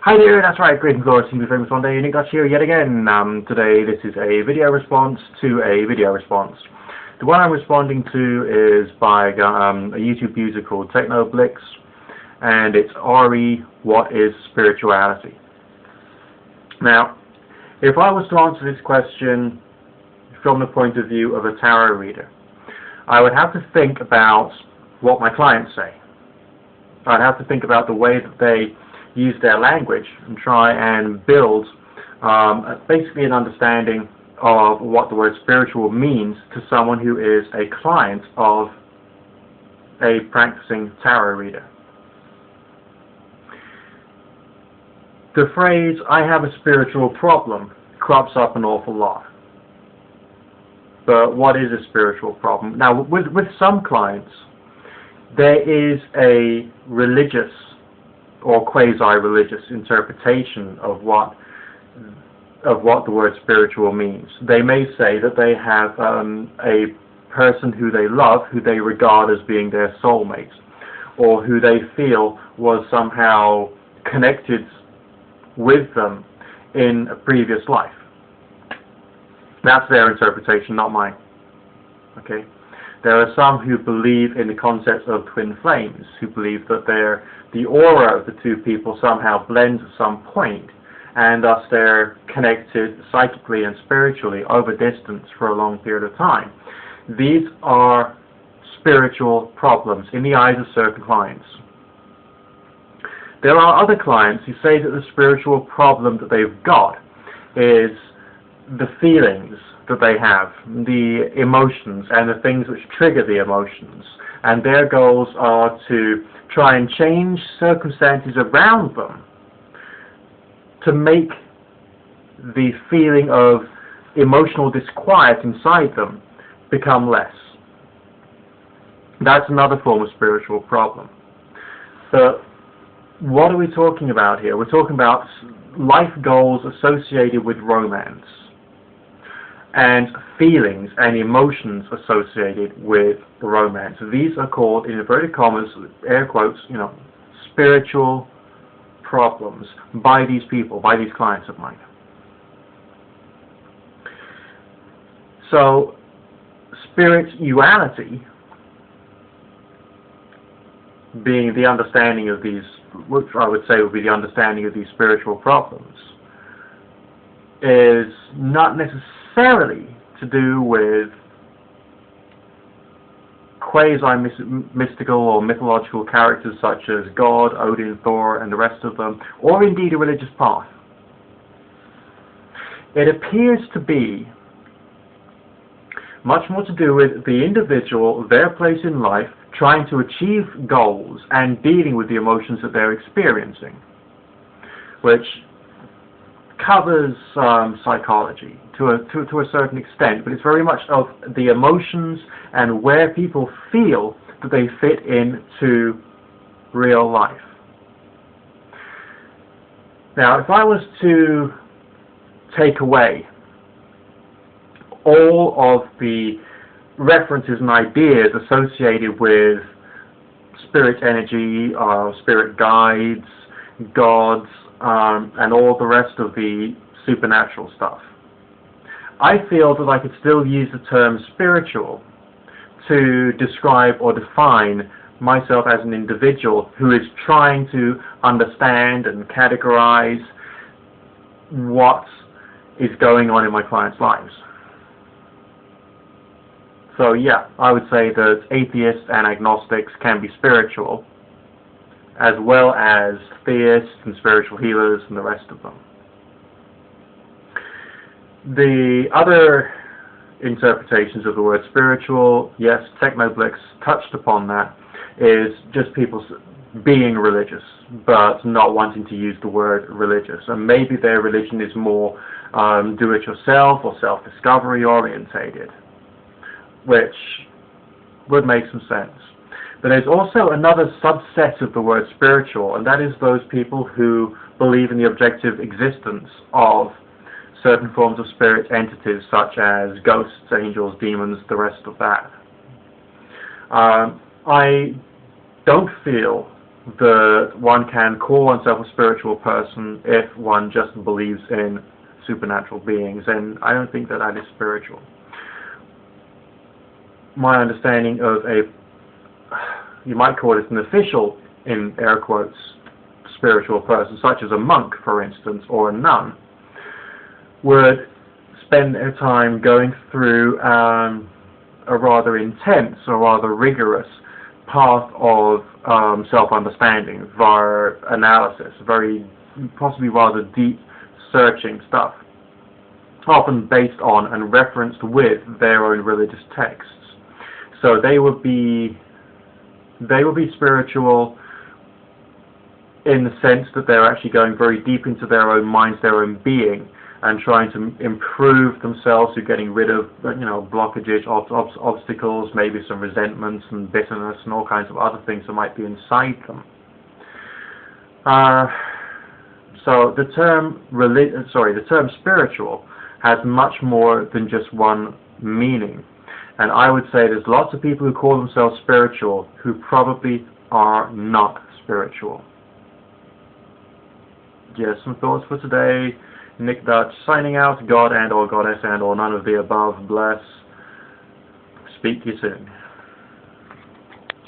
Hi there, that's right, greetings Lord, seems to be famous one day, Nick Dutch here yet again. Today this is a video response to a video response. The one I'm responding to is by a YouTube user called TechnoBlix, and it's RE, What is Spirituality? Now, if I was to answer this question from the point of view of a tarot reader, I would have to think about what my clients say. I'd have to think about the way that they use their language and try and build basically an understanding of what the word spiritual means to someone who is a client of a practicing tarot reader. The phrase, "I have a spiritual problem," crops up an awful lot. But what is a spiritual problem? Now, with some clients, there is a religious or quasi-religious interpretation of what the word spiritual means. They may say that they have a person who they love, who they regard as being their soulmate, or who they feel was somehow connected with them in a previous life. That's their interpretation, not mine. Okay? There are some who believe in the concept of twin flames, who believe that the aura of the two people somehow blends at some point, and thus they're connected psychically and spiritually over distance for a long period of time. These are spiritual problems in the eyes of certain clients. There are other clients who say that the spiritual problem that they've got is the feelings that they have, the emotions and the things which trigger the emotions, and their goals are to try and change circumstances around them to make the feeling of emotional disquiet inside them become less. That's another form of spiritual problem. But what are we talking about here? We're talking about life goals associated with romance and feelings and emotions associated with romance. These are called, in inverted commas, air quotes, spiritual problems by these people, by these clients of mine. So, spirituality, being the understanding of these, which I would say would be the understanding of these spiritual problems, is not necessarily to do with quasi-mystical or mythological characters such as God, Odin, Thor, and the rest of them, or indeed a religious path. It appears to be much more to do with the individual, their place in life, trying to achieve goals and dealing with the emotions that they're experiencing, which covers psychology to a certain extent, but it's very much of the emotions and where people feel that they fit into real life. Now, if I was to take away all of the references and ideas associated with spirit energy, spirit guides, gods, and all the rest of the supernatural stuff, I feel that I could still use the term spiritual to describe or define myself as an individual who is trying to understand and categorize what is going on in my clients' lives. So yeah, I would say that atheists and agnostics can be spiritual, as well as theists and spiritual healers and the rest of them. The other interpretations of the word spiritual, yes, TechnoBlix touched upon that, is just people being religious, but not wanting to use the word religious. And maybe their religion is more do-it-yourself or self-discovery orientated, which would make some sense. But there's also another subset of the word spiritual, and that is those people who believe in the objective existence of certain forms of spirit entities such as ghosts, angels, demons, the rest of that. I don't feel one can call oneself a spiritual person if one just believes in supernatural beings, and I don't think that that is spiritual. My understanding of you might call it an official, in air quotes, spiritual person, such as a monk, for instance, or a nun, would spend their time going through a rather intense or rather rigorous path of self-understanding via analysis, very possibly rather deep searching stuff, often based on and referenced with their own religious texts. So they would be spiritual in the sense that they're actually going very deep into their own minds, their own being, and trying to improve themselves through getting rid of, blockages, obstacles, maybe some resentments and bitterness and all kinds of other things that might be inside them. So the term spiritual has much more than just one meaning, and I would say there's lots of people who call themselves spiritual who probably are not spiritual. Yes, some thoughts for today. Nick Dutch signing out. God and or goddess and or none of the above bless. Speak to you soon.